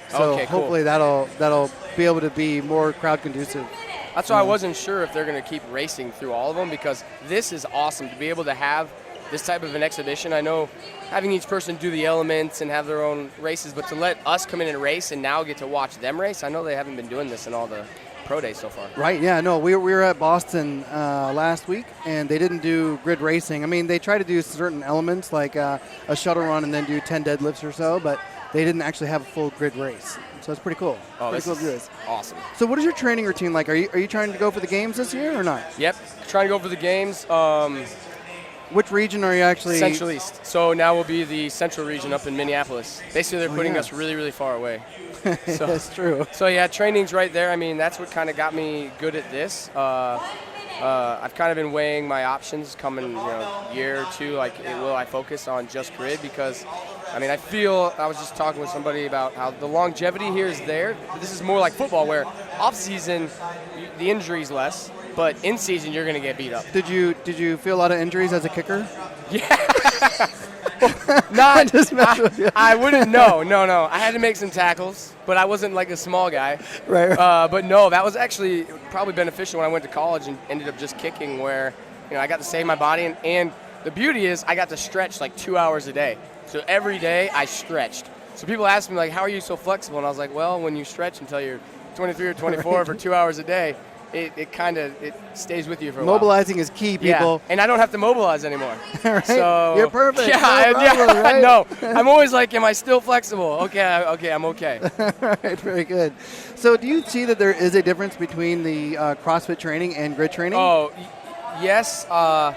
So okay, hopefully that'll be able to be more crowd conducive. That's why I wasn't sure if they're going to keep racing through all of them, because this is awesome to be able to have this type of an exhibition. I know having each person do the elements and have their own races, but to let us come in and race and now get to watch them race, I know they haven't been doing this in all the pro days so far. Right, yeah, no, we were at Boston last week, and they didn't do grid racing. I mean, they try to do certain elements like a shuttle run and then do 10 deadlifts or so, but they didn't actually have a full grid race. So it's pretty cool. Oh, pretty this cool is awesome. So what is your training routine like? Are you trying to go for the games this year or not? Yep, trying to go for the games. Which region are you actually? Central East. So now we'll be the central region up in Minneapolis. Basically, they're putting us really, really far away. So, that's true. So yeah, training's right there. I mean, that's what kind of got me good at this. I've kind of been weighing my options coming, year or two. Like, will I focus on just grid? Because, I mean, I was just talking with somebody about how the longevity here is there. But this is more like football, where off season the injury's less, but in season you're going to get beat up. Did you feel a lot of injuries as a kicker? Yeah. I wouldn't. No. I had to make some tackles, but I wasn't like a small guy. Right. But no, that was actually probably beneficial when I went to college and ended up just kicking, where I got to save my body, and the beauty is I got to stretch like 2 hours a day. So every day I stretched. So people ask me like, how are you so flexible? And I was like, well, when you stretch until you're 23 or 24 for 2 hours a day, it stays with you for a while. Mobilizing is key, people. Yeah, and I don't have to mobilize anymore. Right. So you're perfect. Right? No, I'm always like, am I still flexible? Okay, I'm okay. All right, very good. So do you see that there is a difference between the CrossFit training and grid training? Oh, yes. I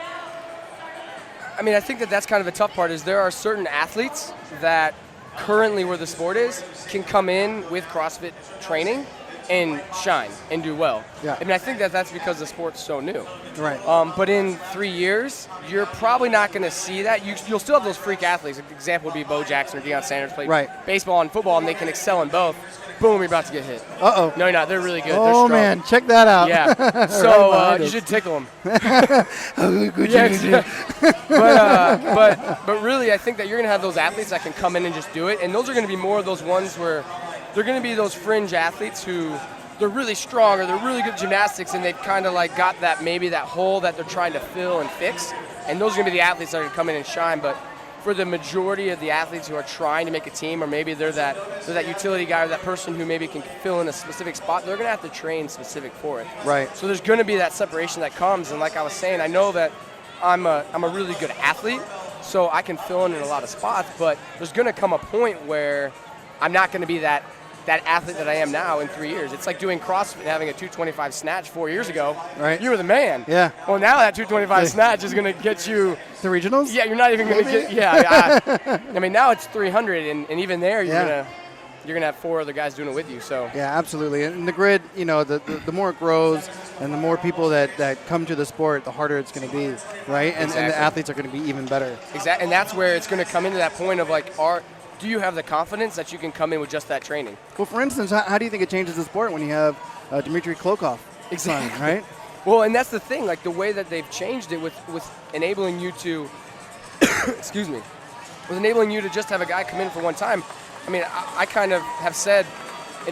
mean, I think that's kind of the tough part, is there are certain athletes that currently where the sport is can come in with CrossFit training and shine and do well. Yeah. I mean, I think that's because the sport's so new. Right. But in 3 years, you're probably not going to see that. You'll still have those freak athletes. An example would be Bo Jackson or Deion Sanders play baseball and football, and they can excel in both. Boom, you're about to get hit. Uh-oh. No, you're not. They're really good. Oh, they're strong. man, check that out. Yeah. So you should tickle them. But really, I think that you're going to have those athletes that can come in and just do it, and those are going to be more of those ones where they're going to be those fringe athletes who they're really strong or they're really good at gymnastics, and they've kind of like got that hole that they're trying to fill and fix. And those are going to be the athletes that are going to come in and shine. But for the majority of the athletes who are trying to make a team, or maybe they're that utility guy or that person who maybe can fill in a specific spot, they're going to have to train specific for it. Right. So there's going to be that separation that comes. And like I was saying, I know that I'm a really good athlete, so I can fill in a lot of spots. But there's going to come a point where I'm not going to be that athlete that I am now in 3 years. It's like doing CrossFit and having a 225 snatch 4 years ago. Right. You were the man. Yeah. Well, now that 225 snatch is going to get you the regionals? Yeah, you're not even going to get. Yeah. I mean, now it's 300, and even there you're gonna have 4 other guys doing it with you. So. Yeah, absolutely. And the grid, the more it grows and the more people that come to the sport, the harder it's going to be, right? And the athletes are going to be even better. Exactly. And that's where it's going to come into that point of like, do you have the confidence that you can come in with just that training? Well, for instance, how do you think it changes the sport when you have Dmitry Klokov? Exactly. Right? Well, and that's the thing, like the way that they've changed it with enabling you to, excuse me, with enabling you to just have a guy come in for one time. I mean, I kind of have said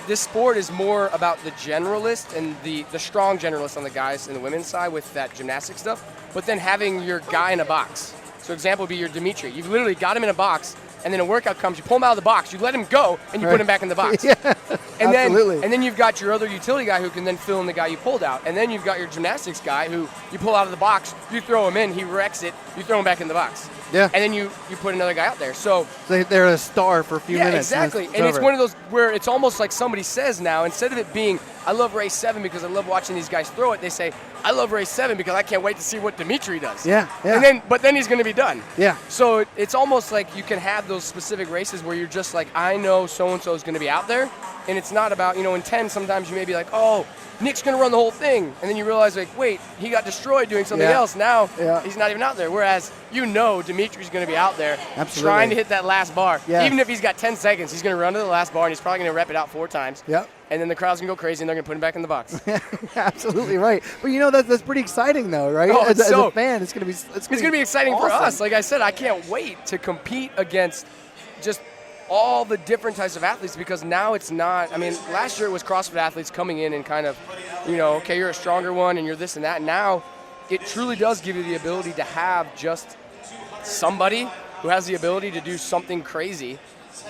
this sport is more about the generalist and the strong generalist on the guys and the women's side with that gymnastic stuff, but then having your guy in a box. So example would be your Dmitry. You've literally got him in a box, and then a workout comes, you pull him out of the box, you let him go, and you put him back in the box. Yeah, and absolutely. Then you've got your other utility guy who can then fill in the guy you pulled out. And then you've got your gymnastics guy who you pull out of the box, you throw him in, he wrecks it, you throw him back in the box. Yeah. And then you put another guy out there. So they're a star for a few minutes. Exactly. And it's one of those where it's almost like somebody says now, instead of it being, I love race 7 because I love watching these guys throw it, they say, I love race 7 because I can't wait to see what Dmitry does. Yeah. But then he's going to be done. Yeah. So it's almost like you can have those specific races where you're just like, I know so-and-so is going to be out there. And it's not about, in 10, sometimes you may be like, oh, Nick's going to run the whole thing. And then you realize, like, wait, he got destroyed doing something else. Now he's not even out there. Whereas Dimitri's going to be out there trying to hit that last bar. Yeah. Even if he's got 10 seconds, he's going to run to the last bar, and he's probably going to rep it out 4 times. Yep. And then the crowd's going to go crazy, and they're going to put him back in the box. Absolutely right. But that's pretty exciting, though, right? Oh, as a fan, it's going to be exciting awesome for us. Like I said, I can't wait to compete against just all the different types of athletes, because now it's not, last year it was CrossFit athletes coming in and kind of okay, you're a stronger one and you're this and that. And now it truly does give you the ability to have just somebody who has the ability to do something crazy,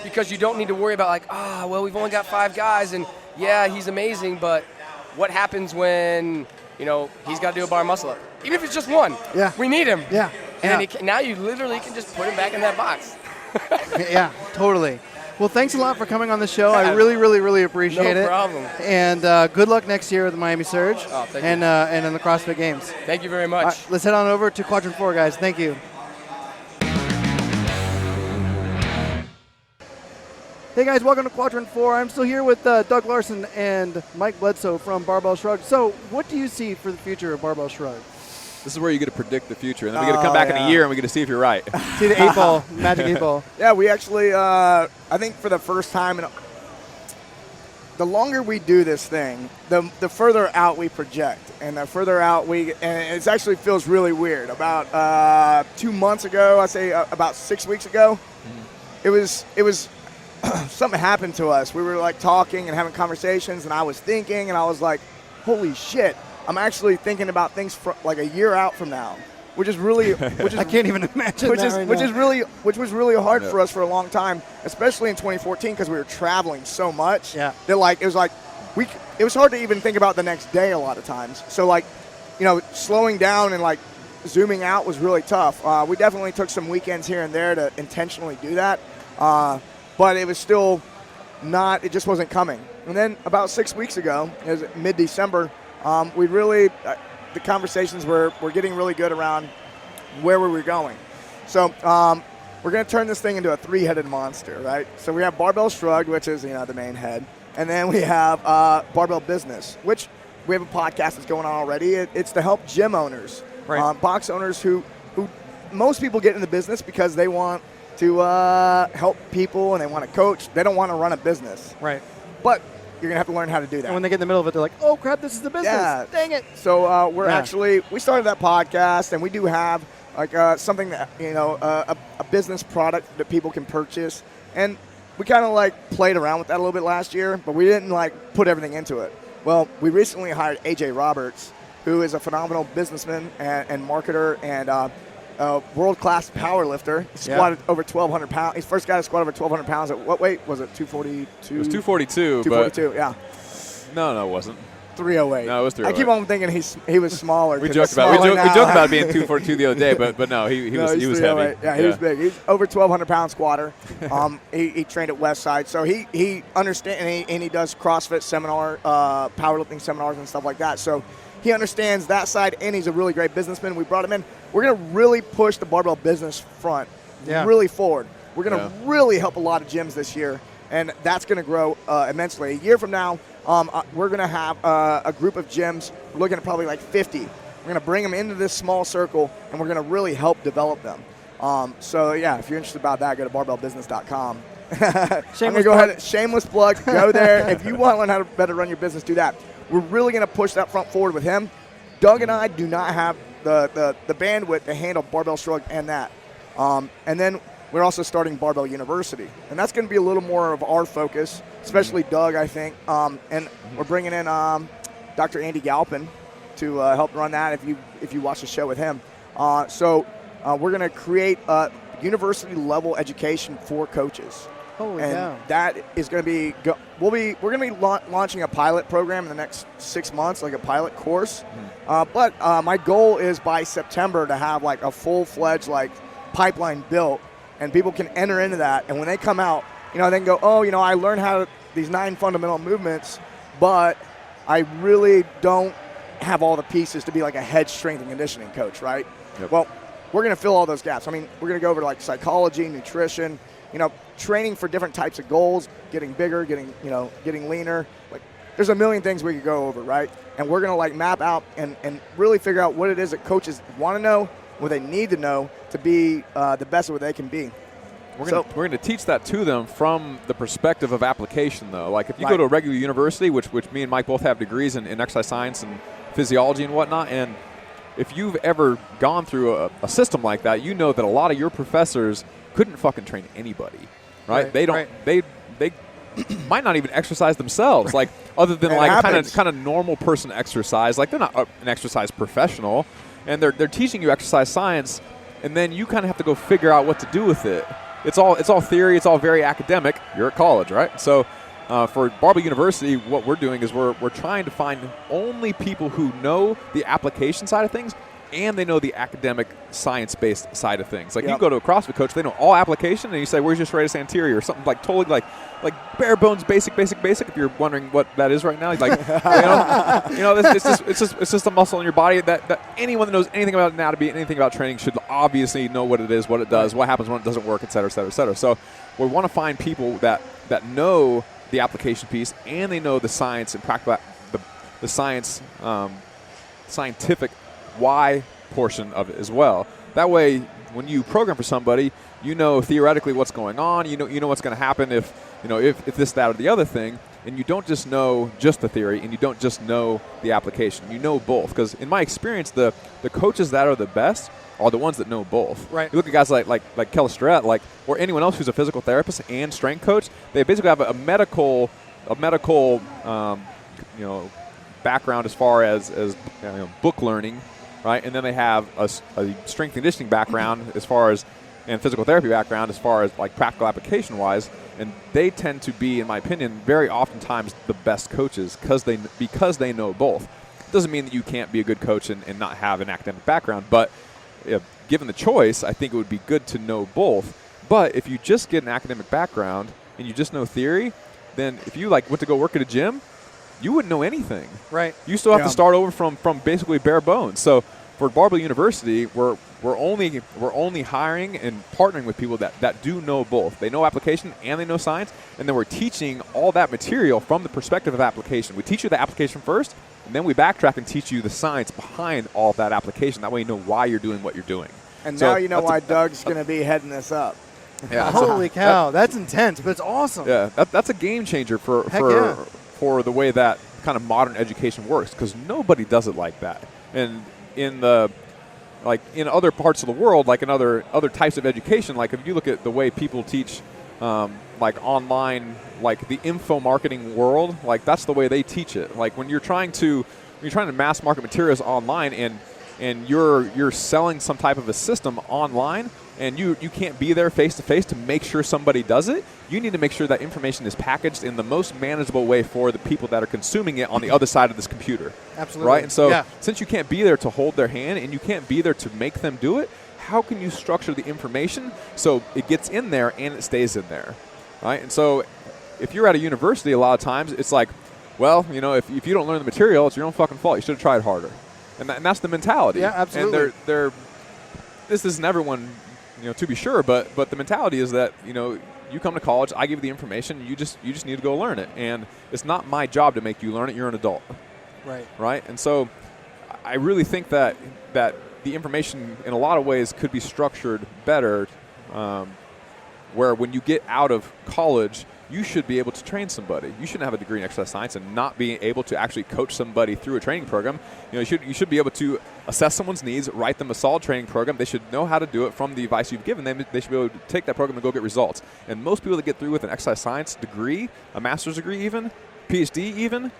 because you don't need to worry about like, well, we've only got 5 guys and yeah, he's amazing, but what happens when, he's got to do a bar muscle up? Even if it's just one, we need him. Yeah. And then now you literally can just put him back in that box. Yeah, totally. Well, thanks a lot for coming on the show. I really, really, really appreciate it. No problem. And good luck next year at the Miami Surge and in the CrossFit Games. Thank you very much. Let's head on over to Quadrant 4, guys. Thank you. Hey guys, welcome to Quadrant 4. I'm still here with Doug Larson and Mike Bledsoe from Barbell Shrugged. So what do you see for the future of Barbell Shrugged? This is where you get to predict the future, and then we get to come back in a year and we get to see if you're right. See the 8 ball, magic 8 ball. Yeah, we actually, I think for the first time, the longer we do this thing, the further out we project, and the further out and it actually feels really weird. About 2 months ago, I'd say about 6 weeks ago, it was something happened to us. We were like talking and having conversations, and I was thinking, and I was like, holy shit, I'm actually thinking about things like a year out from now, which is I can't even imagine which was really hard for us for a long time, especially in 2014 because we were traveling so much. Yeah. That it was hard to even think about the next day a lot of times. So slowing down and zooming out was really tough. We definitely took some weekends here and there to intentionally do that. But it was still it just wasn't coming. And then about 6 weeks ago, it was mid-December, the conversations were getting really good around where we were going. So we're going to turn this thing into a 3-headed monster, right? So we have Barbell Shrugged, which is, the main head. And then we have Barbell Business, which we have a podcast that's going on already. It's to help gym owners, box owners who most people get in the business because they want to help people and they want to coach. They don't want to run a business. Right. But you're going to have to learn how to do that. And when they get in the middle of it, they're like, oh, crap, this is the business. Yeah. Dang it. So we started that podcast, and we do have something that, a business product that people can purchase. And we kind of played around with that a little bit last year, but we didn't put everything into it. Well, we recently hired AJ Roberts, who is a phenomenal businessman and marketer and world-class power lifter. He squatted over 1,200 pounds. He's the first guy to squat over 1,200 pounds. At what weight was it? 242? It was 242. 242, yeah. No, it wasn't. 308. No, it was 308. I keep on thinking he was smaller. We joked about being 242 the other day, but no, he was heavy. Yeah, he was big. He's over 1,200 pound squatter. He trained at Westside, so he understands and he does CrossFit seminar, powerlifting seminars and stuff like that. So he understands that side, and he's a really great businessman. We brought him in. We're going to really push the barbell business front really forward. We're going to really help a lot of gyms this year, and that's going to grow immensely. A year from now, we're going to have a group of gyms. We're looking at probably 50. We're going to bring them into this small circle, and we're going to really help develop them. If you're interested about that, go to barbellbusiness.com. I'm going to go ahead. Shameless plug. Go there. If you want to learn how to better run your business, do that. We're really going to push that front forward with him. Doug and I do not have the bandwidth to handle Barbell Shrugged and that. And then we're also starting Barbell University. And that's going to be a little more of our focus, especially Doug, I think. And we're bringing in Dr. Andy Galpin to help run that if you watch the show with him. We're going to create university-level education for coaches. Holy cow. That is going to be we're going to be launching a pilot program in the next 6 months, like a pilot course. But my goal is by September to have a full-fledged pipeline built, and people can enter into that. And when they come out, they can go, I learned how these 9 fundamental movements, but I really don't have all the pieces to be a head strength and conditioning coach, right? Yep. Well, we're going to fill all those gaps. I mean, we're going to go over psychology, nutrition, training for different types of goals, getting bigger, getting leaner. There's a million things we could go over, right? And we're going to map out and really figure out what it is that coaches want to know, what they need to know to be the best of what they can be. We're going to teach that to them from the perspective of application, though. If you go to a regular university, which me and Mike both have degrees in exercise science and physiology and whatnot, and if you've ever gone through a system like that, you know that a lot of your professors couldn't fucking train anybody, right? They don't. They might not even exercise themselves, like other than It like happens. kind of normal person exercise. Like they're not an exercise professional, and they're teaching you exercise science, and then you kind of have to go figure out what to do with it. It's all theory. It's all very academic. You're at college, right? So for Barbell University, what we're doing is we're trying to find only people who know the application side of things and they know the academic science-based side of things. Like you go to a CrossFit coach, they know all application, and you say, where's your serratus anterior? Or something like totally like bare bones basic. If you're wondering what that is right now, like it's just a muscle in your body that anyone that knows anything about anatomy, anything about training should obviously know what it is, what it does, what happens when it doesn't work, et cetera, et cetera, et cetera. So we want to find people that know the application piece and they know the science and practical the science scientific why portion of it as well. That way, when you program for somebody, you know theoretically what's going on. You know what's going to happen if this, that, or the other thing, and you don't just know just the theory, and you don't just know the application. You know both, because in my experience, the coaches that are the best are the ones that know both. Right. You look at guys like Kelly Starrett, or anyone else who's a physical therapist and strength coach. They basically have a medical background as far as book learning. Right, and then they have a strength conditioning background as far as, and physical therapy background as far as like practical application wise, and they tend to be, in my opinion, very oftentimes the best coaches because they know both. It doesn't mean that you can't be a good coach and not have an academic background, but given the choice, I think it would be good to know both. But if you just get an academic background and you just know theory, then if you went to go work at a gym, you wouldn't know anything. Right. You still have to start over from basically bare bones. So for Barbell University, we're only hiring and partnering with people that do know both. They know application and they know science, and then we're teaching all that material from the perspective of application. We teach you the application first, and then we backtrack and teach you the science behind all of that application. That way you know why you're doing what you're doing. And so now you know why Doug's going to be heading this up. Yeah, holy cow, that's intense, but it's awesome. Yeah, that's a game changer for the way that kind of modern education works, because nobody does it like that. And in other parts of the world, like in other types of education, like if you look at the way people teach online, like the info marketing world, like that's the way they teach it. Like when you're trying to mass market materials online and you're selling some type of a system online, and you can't be there face to face to make sure somebody does it, you need to make sure that information is packaged in the most manageable way for the people that are consuming it on the other side of this computer. Absolutely. Right? And so since you can't be there to hold their hand and you can't be there to make them do it, how can you structure the information so it gets in there and it stays in there? Right? And so if you're at a university, a lot of times it's like, well, if you don't learn the material, it's your own fucking fault. You should have tried harder. And that's the mentality. Yeah, absolutely. And this isn't everyone, to be sure, but the mentality is that, you come to college, I give you the information, you just need to go learn it. And it's not my job to make you learn it. You're an adult. Right. Right? And so I really think that the information in a lot of ways could be structured better, where when you get out of college, you should be able to train somebody. You shouldn't have a degree in exercise science and not be able to actually coach somebody through a training program. You should be able to assess someone's needs, write them a solid training program. They should know how to do it from the advice you've given them. They should be able to take that program and go get results. And most people that get through with an exercise science degree, a master's degree even, PhD even,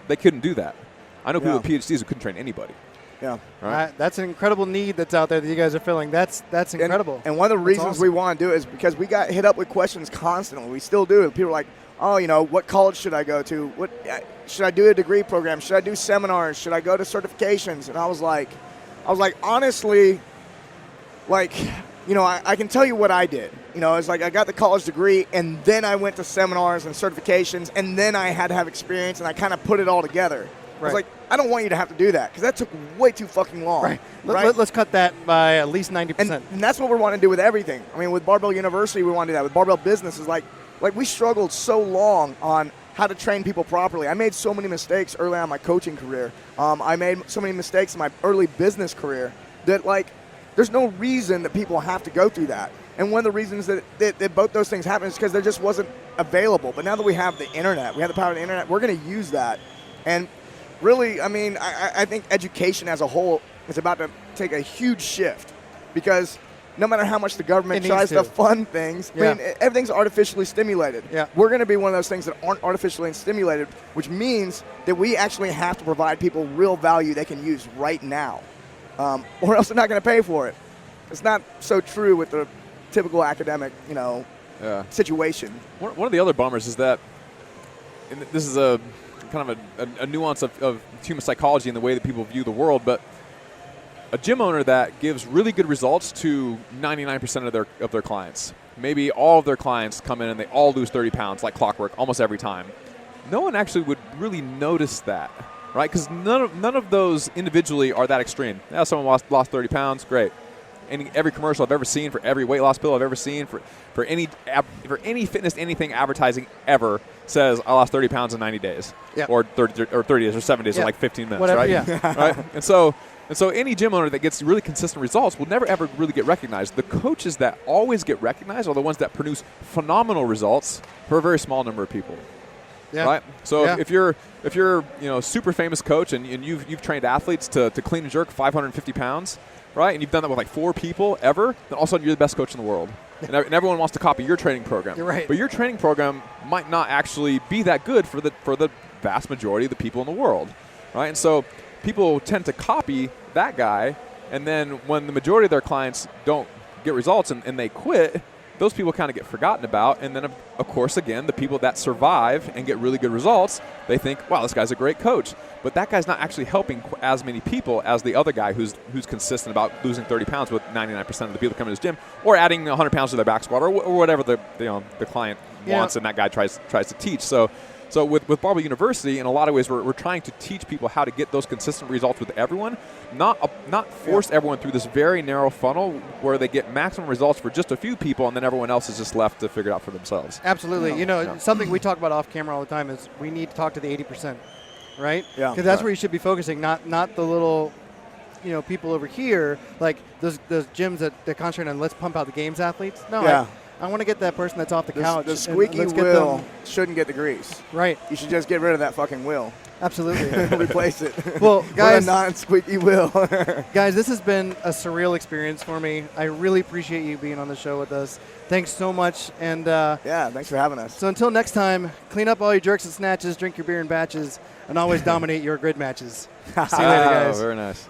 they couldn't do that. I know people with PhDs who couldn't train anybody. Yeah. Right? That's an incredible need that's out there that you guys are filling. That's incredible. And one of the reasons awesome. we want to do it is because we got hit up with questions constantly. We still do. People are like, oh, what college should I go to? What should I do a degree program? Should I do seminars? Should I go to certifications? And I was like, honestly, I can tell you what I did. It's like I got the college degree, and then I went to seminars and certifications, and then I had to have experience, and I kind of put it all together. Right. I was like, I don't want you to have to do that because that took way too fucking long. Right. Right? Let's cut that by at least 90%. And that's what we're wanting to do with everything. I mean, with Barbell University, we want to do that. With Barbell Business, is like we struggled so long on how to train people properly. I made so many mistakes early on in my coaching career. I made so many mistakes in my early business career that, there's no reason that people have to go through that. And one of the reasons that both those things happen is because there just wasn't available. But now that we have the internet, we have the power of the internet, we're going to use that. And really, I mean, I think education as a whole is about to take a huge shift because no matter how much the government It tries needs to to. fund things, Yeah. I mean, everything's artificially stimulated. Yeah. We're going to be one of those things that aren't artificially stimulated, which means that we actually have to provide people real value they can use right now, or else they're not going to pay for it. It's not so true with the typical academic, situation. One of the other bummers is that, and this is a kind of a nuance of human psychology and the way that people view the world, but a gym owner that gives really good results to 99% of their clients. Maybe all of their clients come in and they all lose 30 pounds like clockwork almost every time. No one actually would really notice that, right? Because none of those individually are that extreme. Yeah, someone lost 30 pounds, great. Every commercial I've ever seen for every weight loss pill I've ever seen for any fitness anything advertising ever says I lost 30 pounds in 90 days, or 30 days or 7 days in like 15 minutes, whatever, right? Yeah. Right? And so any gym owner that gets really consistent results will never ever really get recognized. The coaches that always get recognized are the ones that produce phenomenal results for a very small number of people. Yeah. Right. So Yeah. if you're super famous coach and you've trained athletes to clean and jerk 550 pounds, right, and you've done that with like 4 people ever, then all of a sudden you're the best coach in the world, and everyone wants to copy your training program. You're right. But your training program might not actually be that good for the vast majority of the people in the world, right? And so people tend to copy that guy, and then when the majority of their clients don't get results and they quit, those people kind of get forgotten about. And then, of course, again, the people that survive and get really good results, they think, wow, this guy's a great coach. But that guy's not actually helping as many people as the other guy who's consistent about losing 30 pounds with 99% of the people that come in his gym, or adding 100 pounds to their back squat, or whatever the client wants and that guy tries to teach. So with Barbell University, in a lot of ways, we're trying to teach people how to get those consistent results with everyone, not force everyone through this very narrow funnel where they get maximum results for just a few people, and then everyone else is just left to figure it out for themselves. Absolutely. Something we talk about off camera all the time is we need to talk to the 80%, right? Yeah. Because that's where you should be focusing, not the little, people over here, like those gyms that concentrate on let's pump out the games athletes. No, Yeah. I want to get that person that's off the couch. The and squeaky let's get wheel them- shouldn't get the grease. Right. You should just get rid of that fucking wheel. Absolutely. Replace it. Well, guys, with a non-squeaky wheel. Guys, this has been a surreal experience for me. I really appreciate you being on the show with us. Thanks so much. And yeah, thanks for having us. so until next time, clean up all your jerks and snatches, drink your beer in batches, and always dominate your grid matches. See you later, guys. Oh, very nice.